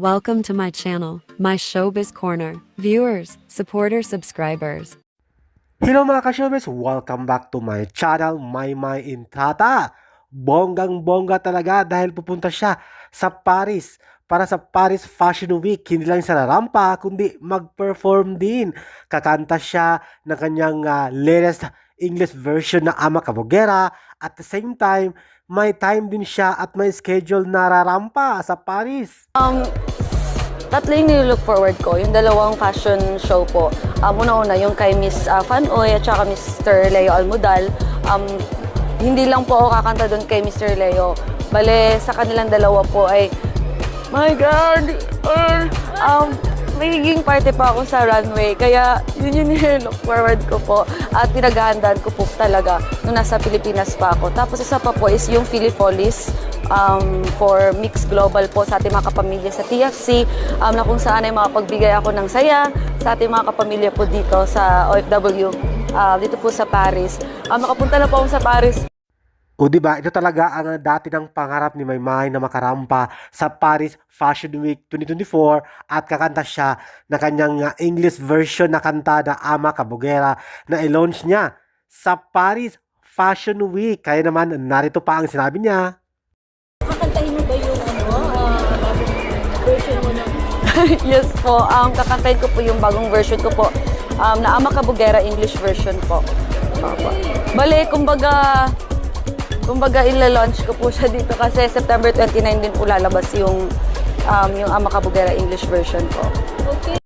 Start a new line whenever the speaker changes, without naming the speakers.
Welcome to my channel, my Showbiz Corner. Viewers, supporters, subscribers.
Hello mga ka-showbiz! Welcome back to my channel, My Intrata. Bonggang-bongga talaga dahil pupunta siya sa Paris para sa Paris Fashion Week. Hindi lang sa rarampa, kundi mag-perform din. Kakanta siya ng kanyang latest English version na Ama Kabugera. At the same time, may time din siya at may schedule na rarampa sa Paris.
Tatlo yung nilook forward ko, yung dalawang fashion show po. Una-una yung kay Miss Fanoy at saka Mr. Leo Almudal. Hindi lang po ako kakanta doon kay Mr. Leo. Bale, sa kanilang dalawa po ay, my God! Magiging party pa ako sa runway. Kaya yun yung nilook forward ko po. At pinaghahandaan ko po talaga nung nasa Pilipinas pa ako. Tapos isa pa po is yung Filipolis. For Mix Global po sa ating mga kapamilya sa TFC, na kung saan ay makapagbigay ako ng saya sa ating mga kapamilya po dito sa OFW, dito po sa Paris. Makapunta na po ako sa Paris.
O diba, ito talaga ang dati ng pangarap ni Maymay na makarampa sa Paris Fashion Week 2024 at kakanta siya na kanyang English version na kanta na Ama Kabugera na i-launch niya sa Paris Fashion Week. Kaya naman, narito pa ang sinabi niya.
Kakantahin mo ba yung version mo ng...
Yes po, kakantahin ko po yung bagong version ko po, na Ama Kabugera English version po. Bale, kumbaga ila-launch ko po siya dito kasi September 29 din po lalabas yung Ama Kabugera English version po.
Okay.